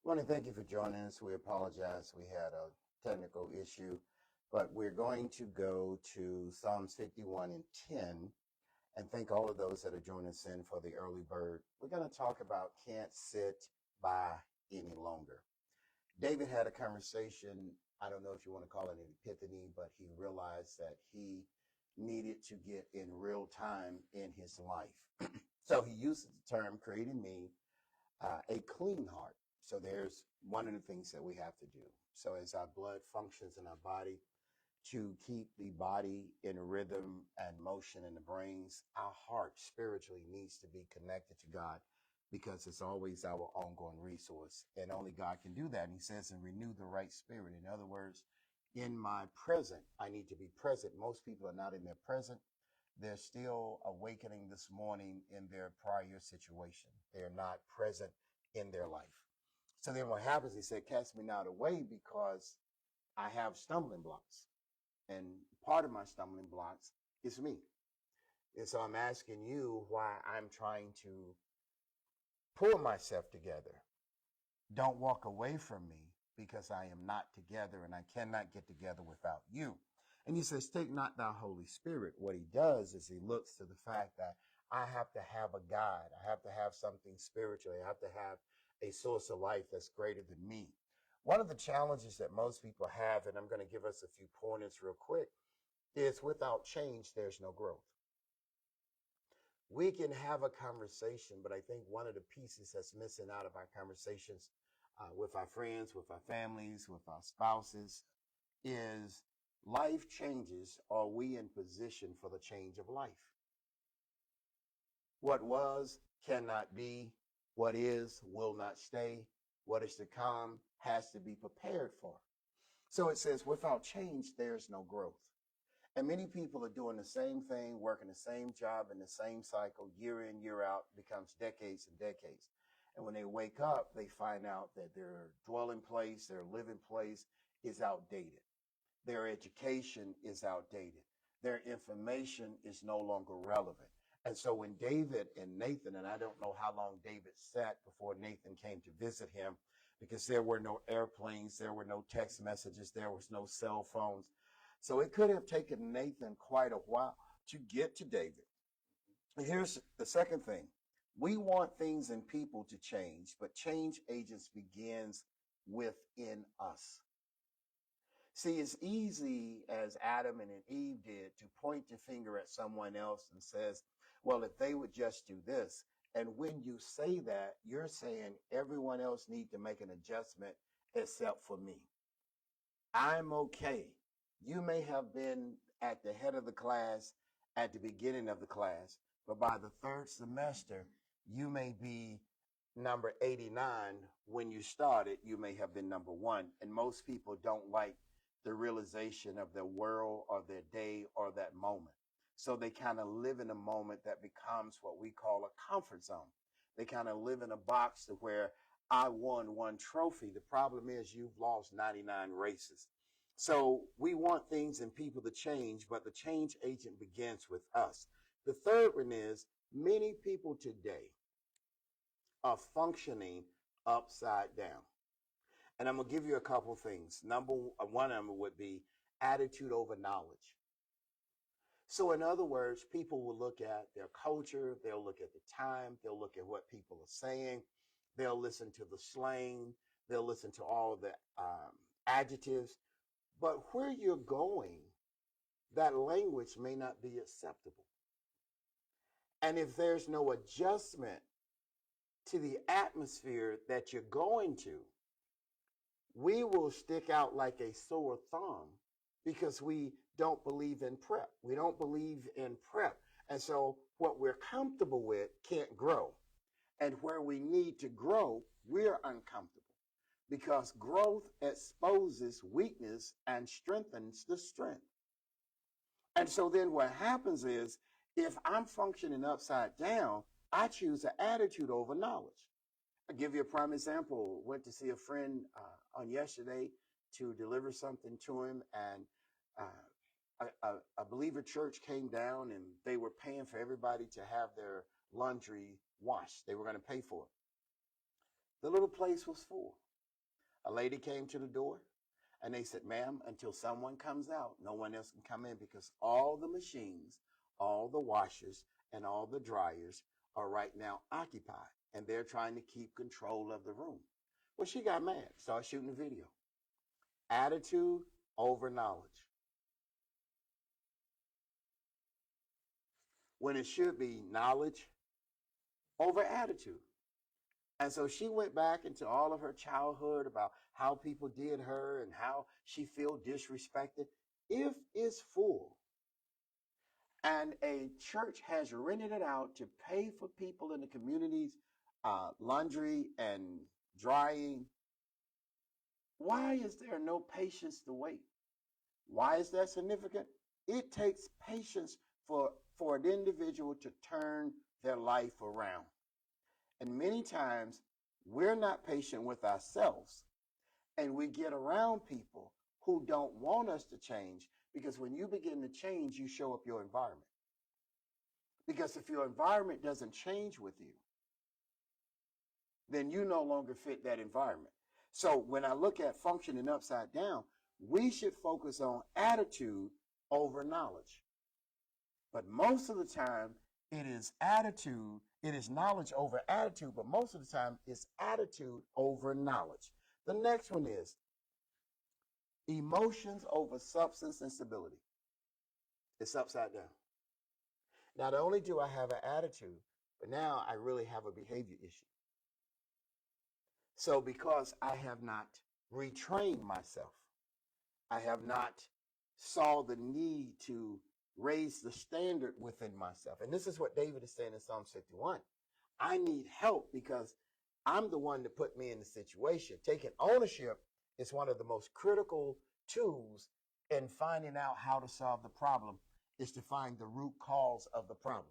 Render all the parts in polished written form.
I want to thank you for joining us. We apologize. We had a technical issue, but we're going to go to Psalms 51 and 10 and thank all of those that are joining us in for the early bird. We're going to talk about can't sit by any longer. David had a conversation. I don't know if you want to call it an epiphany, but he realized that he needed to get in real time in his life. So he uses the term creating me a clean heart. So there's one of the things that we have to do. So as our blood functions in our body to keep the body in rhythm and motion in the brains, our heart spiritually needs to be connected to God because it's always our ongoing resource. And only God can do that. And he says, and renew the right spirit. In other words, in my present, I need to be present. Most people are not in their present. They're still awakening this morning in their prior situation. They're not present in their life. So then what happens, he said, cast me not away because I have stumbling blocks. And part of my stumbling blocks is me. And so I'm asking you why I'm trying to pull myself together. Don't walk away from me because I am not together and I cannot get together without you. And he says, take not thy Holy Spirit. What he does is he looks to the fact that I have to have a God. I have to have something spiritual. I have to have a source of life that's greater than me. One of the challenges that most people have, and I'm going to give us a few pointers real quick, is without change, there's no growth. We can have a conversation, but I think one of the pieces that's missing out of our conversations with our friends, with our families, with our spouses is life changes. Are we in position for the change of life? What was cannot be. What is will not stay. What is to come has to be prepared for. So it says, without change, there's no growth. And many people are doing the same thing, working the same job in the same cycle, year in, year out, becomes decades and decades. And when they wake up, they find out that their dwelling place, their living place is outdated. Their education is outdated. Their information is no longer relevant. And so when David and Nathan, and I don't know how long David sat before Nathan came to visit him, because there were no airplanes, there were no text messages, there was no cell phones. So it could have taken Nathan quite a while to get to David. And here's the second thing. We want things and people to change, but change agents begins within us. See, it's easy as Adam and Eve did to point the finger at someone else and says, well, if they would just do this. And when you say that, you're saying everyone else needs to make an adjustment except for me. I'm okay. You may have been at the head of the class at the beginning of the class, but by the third semester, you may be number 89. When you started, you may have been number 1. And most people don't like the realization of their world or their day or that moment. So they kind of live in a moment that becomes what we call a comfort zone. They kind of live in a box to where I won one trophy. The problem is you've lost 99 races. So we want things and people to change, but the change agent begins with us. The third one is many people today are functioning upside down. And I'm going to give you a couple things. One of them would be attitude over knowledge. So in other words, people will look at their culture, they'll look at the time, they'll look at what people are saying, they'll listen to the slang, they'll listen to all the adjectives. But where you're going, that language may not be acceptable. And if there's no adjustment to the atmosphere that you're going to, we will stick out like a sore thumb because we don't believe in prep. We don't believe in prep. And so what we're comfortable with can't grow. And where we need to grow, we're uncomfortable because growth exposes weakness and strengthens the strength. And so then what happens is if I'm functioning upside down, I choose an attitude over knowledge. I'll give you a prime example. Went to see a friend on yesterday to deliver something to him, and I believe a church came down and they were paying for everybody to have their laundry washed. They were going to pay for it. The little place was full. A lady came to the door and they said, ma'am, until someone comes out, no one else can come in because all the machines, all the washers, and all the dryers are right now occupied. And they're trying to keep control of the room. Well, she got mad, started shooting the video. Attitude over knowledge. When it should be knowledge over attitude. And so she went back into all of her childhood about how people did her and how she feel disrespected. If it's full and a church has rented it out to pay for people in the communities, laundry and drying, why is there no patience to wait? Why is that significant? It takes patience for an individual to turn their life around. And many times we're not patient with ourselves, and we get around people who don't want us to change, because when you begin to change, you show up your environment. Because if your environment doesn't change with you, then you no longer fit that environment. So when I look at functioning upside down, we should focus on attitude over knowledge. But most of the time, it is attitude, it is knowledge over attitude, but most of the time, it's attitude over knowledge. The next one is emotions over substance and stability. It's upside down. Not only do I have an attitude, but now I really have a behavior issue. So because I have not retrained myself, I have not saw the need to raise the standard within myself. And this is what David is saying in Psalm 61. I need help because I'm the one that put me in the situation. Taking ownership is one of the most critical tools in finding out how to solve the problem, is to find the root cause of the problem.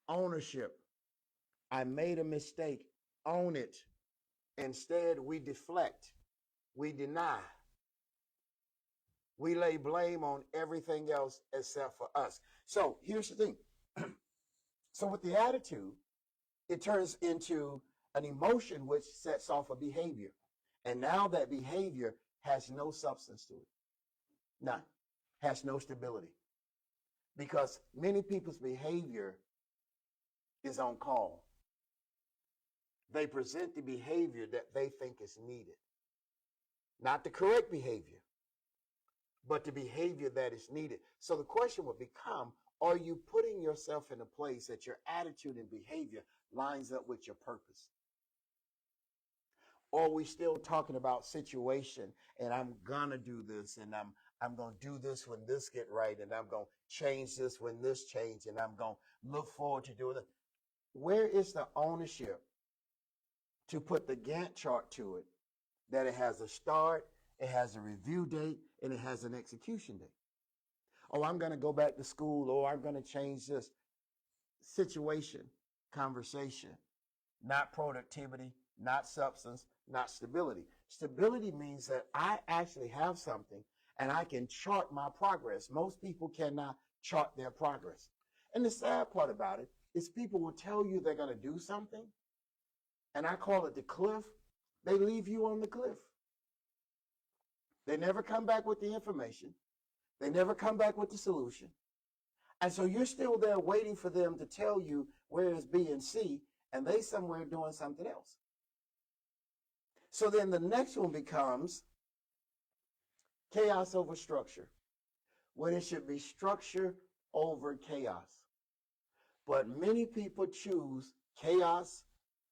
Ownership. I made a mistake. Own it. Instead, we deflect. We deny. We lay blame on everything else except for us. So here's the thing. So with the attitude, it turns into an emotion which sets off a behavior. And now that behavior has no substance to it. None. Has no stability. Because many people's behavior is on call. They present the behavior that they think is needed. Not the correct behavior, but the behavior that is needed. So the question would become, are you putting yourself in a place that your attitude and behavior lines up with your purpose? Or are we still talking about situation and I'm gonna do this and I'm gonna do this when this get right and I'm gonna change this when this change and I'm gonna look forward to doing it? Where is the ownership to put the Gantt chart to it, that it has a start, it has a review date, and it has an execution date? Oh, I'm going to go back to school, or I'm going to change this. Situation, conversation, not productivity, not substance, not stability. Stability means that I actually have something and I can chart my progress. Most people cannot chart their progress. And the sad part about it is people will tell you they're going to do something, and I call it the cliff. They leave you on the cliff. They never come back with the information. They never come back with the solution. And so you're still there waiting for them to tell you where is B and C, and they somewhere doing something else. So then the next one becomes chaos over structure, when it should be structure over chaos. But many people choose chaos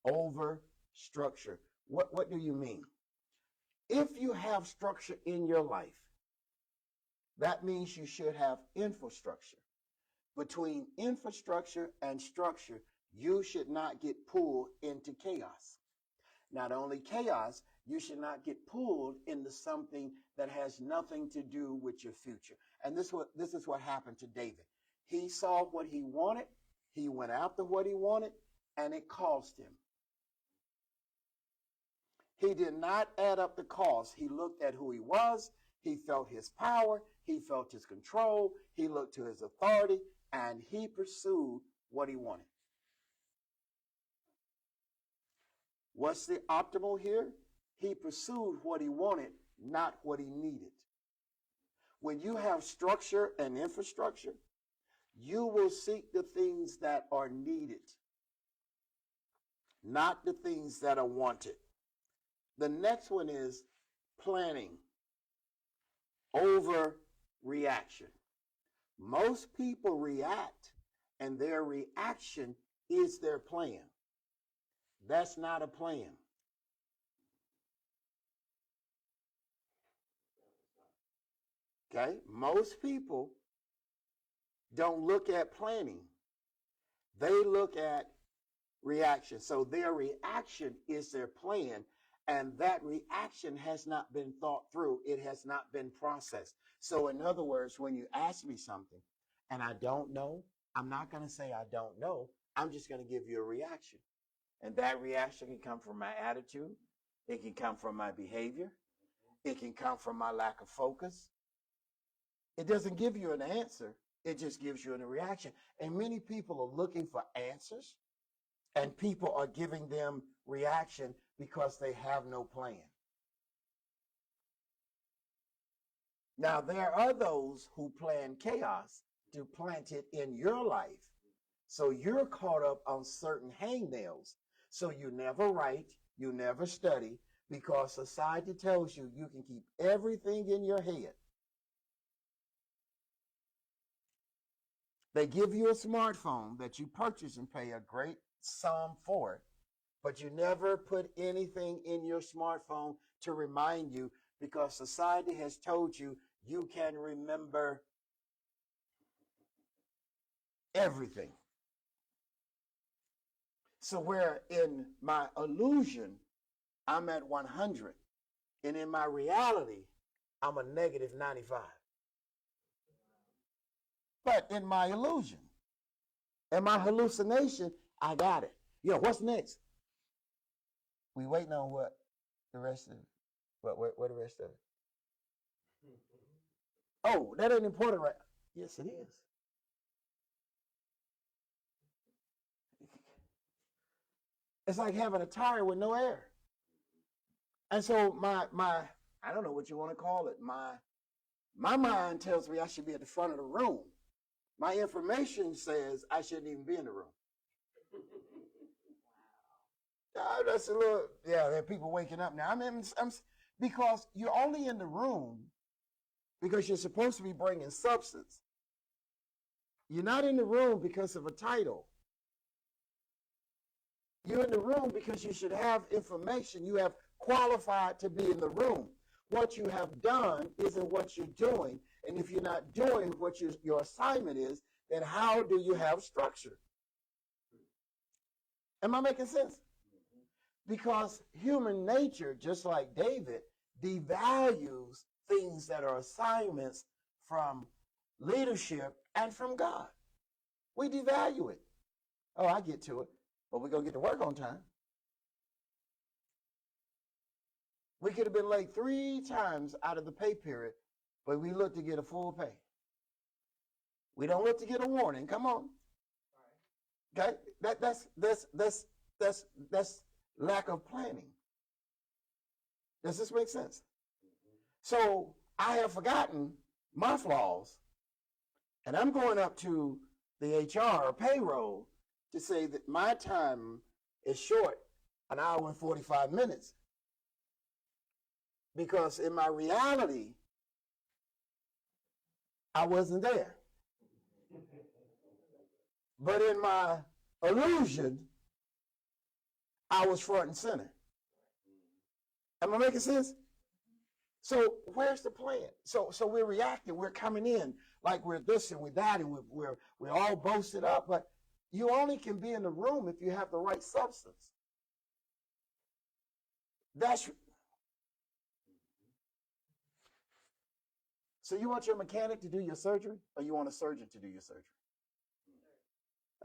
over structure. What do you mean? If you have structure in your life, that means you should have infrastructure. Between infrastructure and structure, you should not get pulled into chaos. Not only chaos, you should not get pulled into something that has nothing to do with your future. And this is what happened to David. He saw what he wanted, he went after what he wanted, and it cost him. He did not add up the cost. He looked at who he was, he felt his power, he felt his control, he looked to his authority, and he pursued what he wanted. What's the optimal here? He pursued what he wanted, not what he needed. When you have structure and infrastructure, you will seek the things that are needed, not the things that are wanted. The next one is planning over reaction. Most people react, and their reaction is their plan. That's not a plan. Okay? Most people don't look at planning. They look at reaction. So their reaction is their plan, and that reaction has not been thought through. It has not been processed. So in other words, when you ask me something and I don't know, I'm not going to say I don't know. I'm just going to give you a reaction. And that reaction can come from my attitude. It can come from my behavior. It can come from my lack of focus. It doesn't give you an answer. It just gives you a reaction. And many people are looking for answers, and people are giving them reaction because they have no plan. Now, there are those who plan chaos to plant it in your life. So you're caught up on certain hangnails. So you never write, you never study, because society tells you you can keep everything in your head. They give you a smartphone that you purchase and pay a great sum for it, but you never put anything in your smartphone to remind you, because society has told you you can remember everything. So where in my illusion, I'm at 100, and in my reality, I'm a negative 95. But in my illusion and my hallucination, I got it. What's next? We waiting on what the rest of what the rest of it? Oh, that ain't important, right? Yes, it is. It's like having a tire with no air. And so my I don't know what you want to call it. My mind tells me I should be at the front of the room. My information says I shouldn't even be in the room. That's a little, yeah, there are people waking up now. I'm because you're only in the room because you're supposed to be bringing substance. You're not in the room because of a title. You're in the room because you should have information. You have qualified to be in the room. What you have done isn't what you're doing. And if you're not doing what your assignment is, then how do you have structure? Am I making sense? Because human nature, just like David, devalues things that are assignments from leadership and from God. We devalue it. Oh, I get to it, but we're going to get to work on time. We could have been late 3 times out of the pay period, but we look to get a full pay. We don't look to get a warning. Come on. Okay? That's lack of planning. Does this make sense? So I have forgotten my flaws, and I'm going up to the HR or payroll to say that my time is short, an hour and 45 minutes. Because in my reality, I wasn't there. But in my illusion, I was front and center. Am I making sense? So where's the plan? So we're reacting. We're coming in like we're this and we're that, and we're all boasted up. But you only can be in the room if you have the right substance. So you want your mechanic to do your surgery, or you want a surgeon to do your surgery?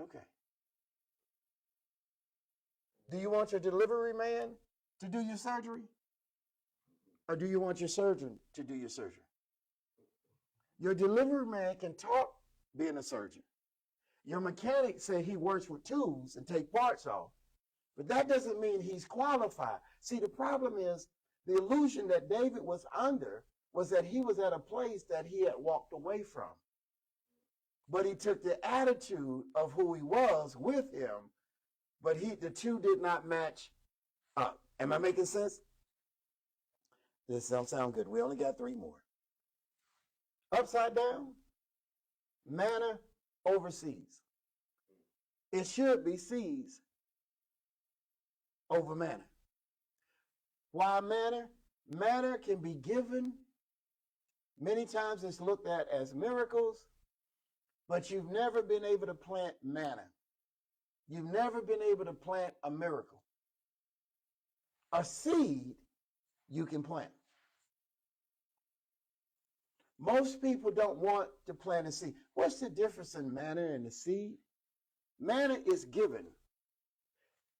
Okay. Do you want your delivery man to do your surgery? Or do you want your surgeon to do your surgery? Your delivery man can talk being a surgeon. Your mechanic said he works with tools and take parts off. But that doesn't mean he's qualified. See, the problem is The illusion that David was under was that he was at a place that he had walked away from. But he took the attitude of who he was with him, but the two did not match up. Am I making sense? This don't sound good. We only got 3 more. Upside down, manna over seas. It should be seas over manna. Why manna? Manna can be given. Many times it's looked at as miracles, but you've never been able to plant manna. You've never been able to plant a miracle. A seed you can plant. Most people don't want to plant a seed. What's the difference in manna and the seed? Manna is given.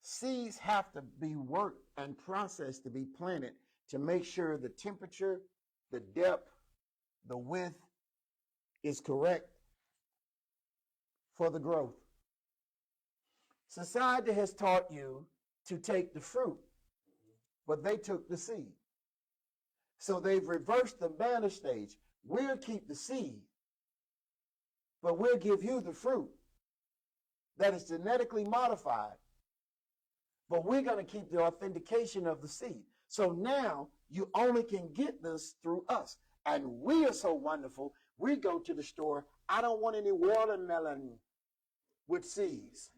Seeds have to be worked and processed to be planted to make sure the temperature, the depth, the width is correct for the growth. Society has taught you to take the fruit, but they took the seed. So they've reversed the manna stage. We'll keep the seed, but we'll give you the fruit that is genetically modified. But we're going to keep the authentication of the seed. So now you only can get this through us. And we are so wonderful, we go to the store. I don't want any watermelon with seeds.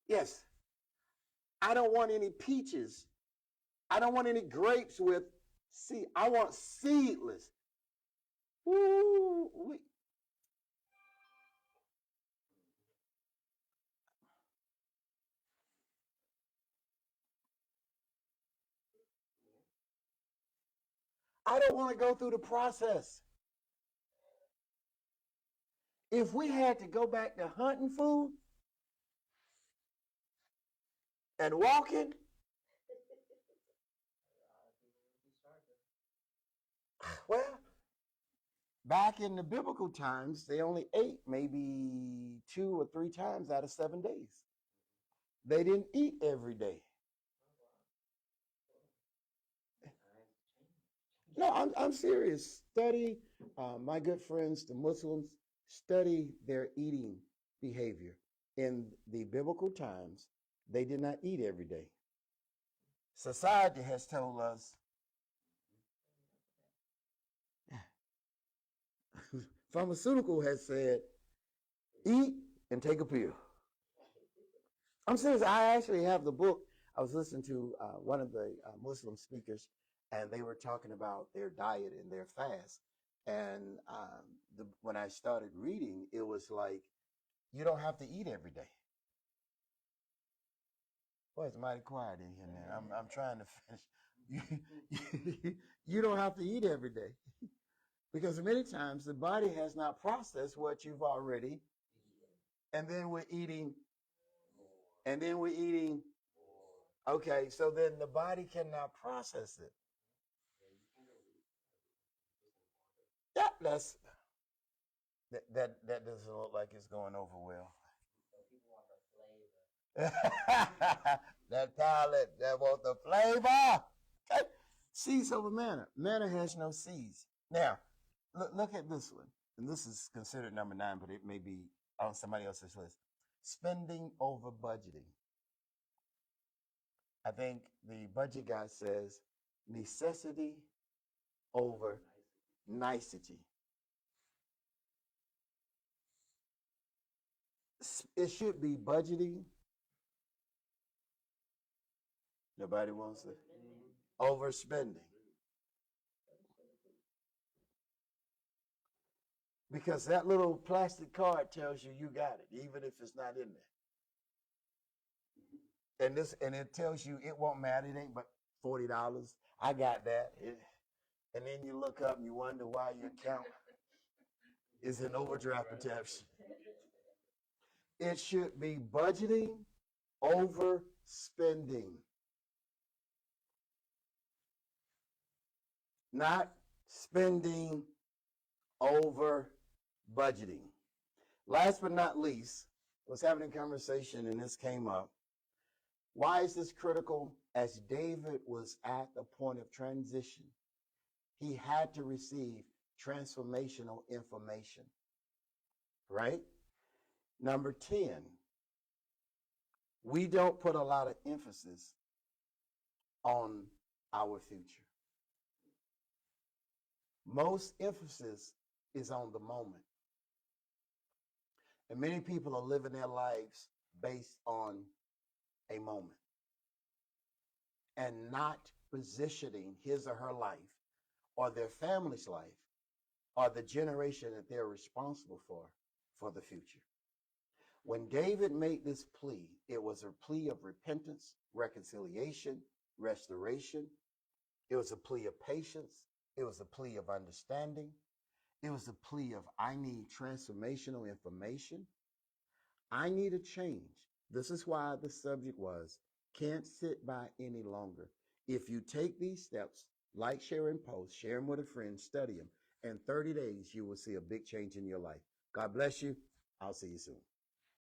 Yes. I don't want any peaches. I don't want any grapes with seed. I want seedless. Ooh, I don't want to go through the process. If we had to go back to hunting food and walking, well, back in the biblical times, they only ate maybe 2 or 3 times out of 7 days. They didn't eat every day. No, I'm serious. Study, my good friends, the Muslims, study their eating behavior. In the biblical times, they did not eat every day. Society has told us, pharmaceutical has said, eat and take a pill. I'm serious. I actually have the book. I was listening to one of the Muslim speakers, and they were talking about their diet and their fast. And when I started reading, it was like, you don't have to eat every day. Boy, it's mighty quiet in here, man. I'm trying to finish. You don't have to eat every day. Because many times the body has not processed what you've already, and then we're eating, okay, so then the body cannot process it. Yeah, that doesn't look like it's going over well. That palate, that want the flavor. Okay. Seeds over manna. Manna has no seeds. Now, look at this one. And this is considered number 9, but it may be on somebody else's list. Spending over budgeting. I think the budget guy says necessity over nicety. It should be budgeting. Nobody wants it. Overspending. Because that little plastic card tells you you got it, even if it's not in there. And it tells you it won't matter. It ain't but $40. I got that. And then you look up and you wonder why your account is in overdraft protection. It should be budgeting over spending. Not spending over budgeting. Last but not least, I was having a conversation and this came up. Why is this critical? As David was at the point of transition, he had to receive transformational information, right? Number 10, we don't put a lot of emphasis on our future. Most emphasis is on the moment. And many people are living their lives based on a moment and not positioning his or her life or their family's life or the generation that they're responsible for the future. When David made this plea, it was a plea of repentance, reconciliation, restoration. It was a plea of patience. It was a plea of understanding. It was a plea of, I need transformational information. I need a change. This is why the subject was, can't sit by any longer. If you take these steps, like, share, and post, share them with a friend, study them, in 30 days, you will see a big change in your life. God bless you. I'll see you soon.